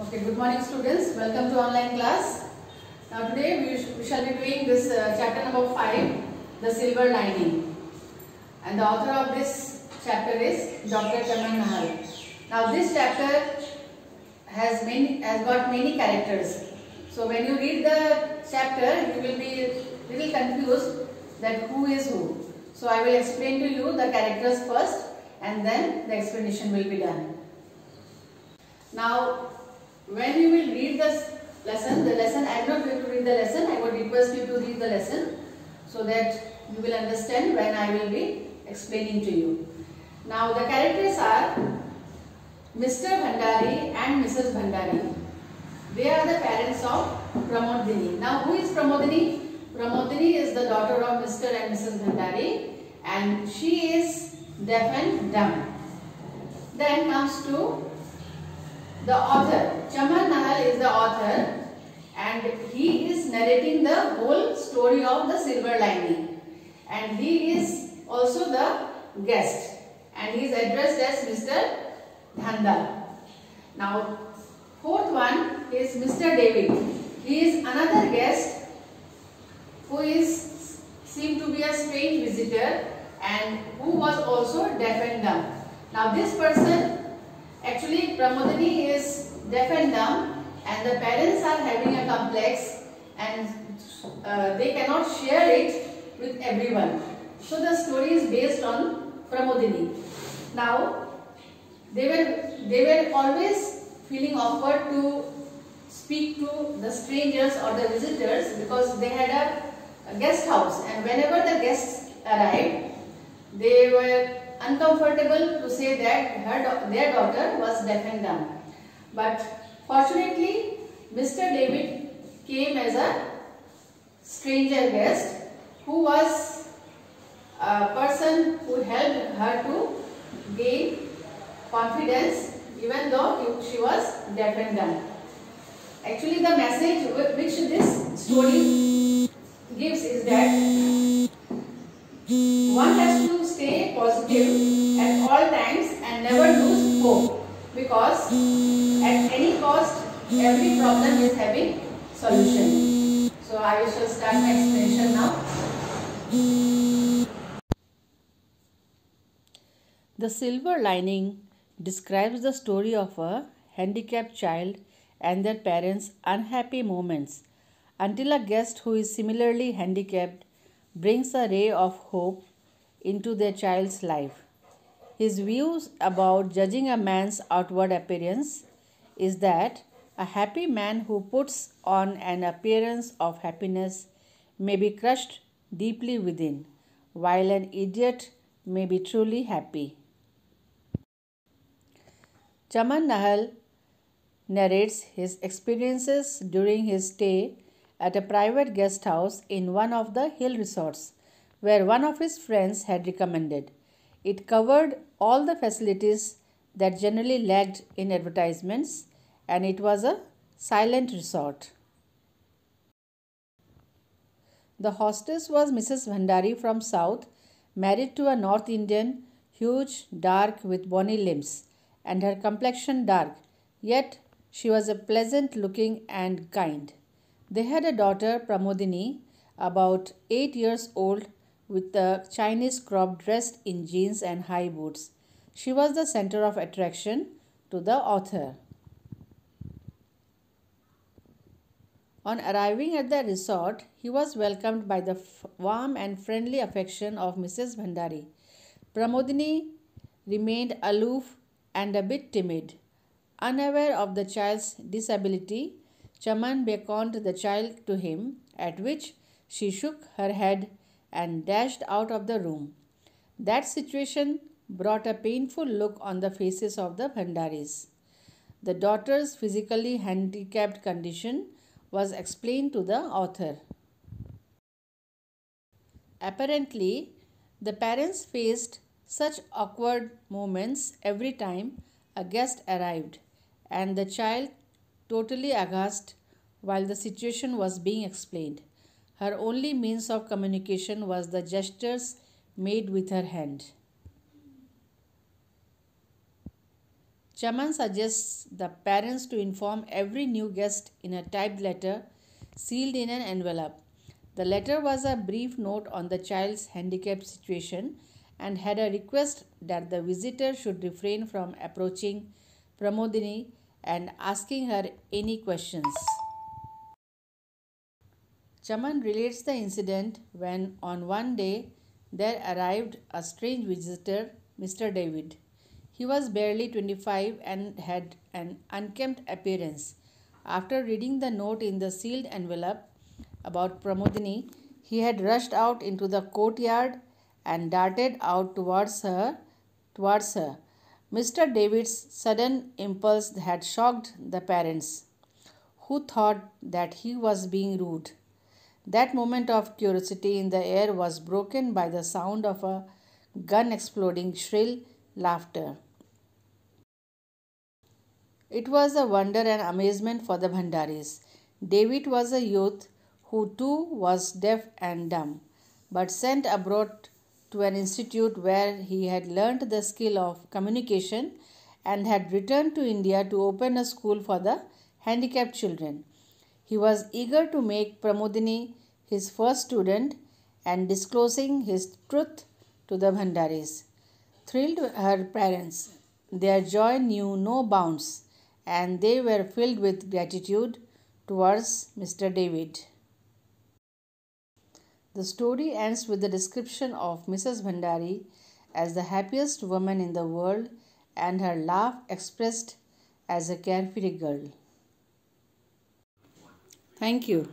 Okay, good morning students. Welcome to online class. Now today we shall be doing this chapter number 5, The Silver Lining. And the author of this chapter is Dr. Chaman Nahal. Now this chapter has got many characters. So when you read the chapter, you will be little confused that who is who. So I will explain to you the characters first and then the explanation will be done. Now when you will read the lesson I am not going to read the lesson, I would request you to read the lesson so that you will understand when I will be explaining to you. Now the characters are Mr. Bhandari and Mrs. Bhandari. They are the parents of Pramodini. Now who is Pramodini? Pramodini is the daughter of Mr. and Mrs. Bhandari and she is deaf and dumb. Then comes to the author. Chaman Nahal is the author and he is narrating the whole story of the silver lining, and he is also the guest and he is addressed as Mr. Dhandal. Now fourth one is Mr. David. He is another guest who is seemed to be a strange visitor and who was also deaf and dumb. Now this person, actually Pramodini is deaf and dumb and the parents are having a complex and they cannot share it with everyone. So the story is based on Pramodini. Now they were always feeling awkward to speak to the strangers or the visitors because they had a guest house, and whenever the guests arrived, they were uncomfortable to say that their daughter was deaf and dumb. But fortunately, Mr. David came as a stranger guest who was a person who helped her to gain confidence even though she was deaf and dumb. Actually, the message which this story gives is that one has to stay positive at all times and never lose hope, because at any cost every problem is having solution. So I shall start my explanation now. The Silver Lining describes the story of a handicapped child and their parents' unhappy moments until a guest who is similarly handicapped brings a ray of hope into their child's life. His views about judging a man's outward appearance is that a happy man who puts on an appearance of happiness may be crushed deeply within, while an idiot may be truly happy. Chaman Nahal narrates his experiences during his stay at a private guest house in one of the hill resorts where one of his friends had recommended. It covered all the facilities that generally lacked in advertisements, and it was a silent resort. The hostess was Mrs. Bhandari from South, married to a North Indian, huge, dark, with bony limbs, and her complexion dark, yet she was a pleasant looking and kind. They had a daughter, Pramodini, about 8 years old, with a Chinese crop, dressed in jeans and high boots. She was the center of attraction to the author. On arriving at the resort, he was welcomed by the warm and friendly affection of Mrs. Bhandari. Pramodini remained aloof and a bit timid. Unaware of the child's disability, Chaman beckoned the child to him, at which she shook her head and dashed out of the room. That situation brought a painful look on the faces of the Bhandaris. The daughter's physically handicapped condition was explained to the author. Apparently, the parents faced such awkward moments every time a guest arrived, and the child, totally aghast while the situation was being explained. Her only means of communication was the gestures made with her hand. Chaman suggests the parents to inform every new guest in a typed letter sealed in an envelope. The letter was a brief note on the child's handicapped situation and had a request that the visitor should refrain from approaching Pramodini and asking her any questions. Chaman relates the incident when on one day there arrived a strange visitor, Mr. David. He was barely 25 and had an unkempt appearance. After reading the note in the sealed envelope about Pramodini, he had rushed out into the courtyard and darted out towards her. Mr. David's sudden impulse had shocked the parents, who thought that he was being rude. That moment of curiosity in the air was broken by the sound of a gun exploding shrill laughter. It was a wonder and amazement for the Bhandaris. David was a youth who too was deaf and dumb, but sent abroad to an institute where he had learnt the skill of communication and had returned to India to open a school for the handicapped children. He was eager to make Pramodini his first student and disclosing his truth to the Bhandaris thrilled her parents. Their joy knew no bounds and they were filled with gratitude towards Mr. David. The story ends with the description of Mrs. Bhandari as the happiest woman in the world and her laugh expressed as a carefree girl. Thank you.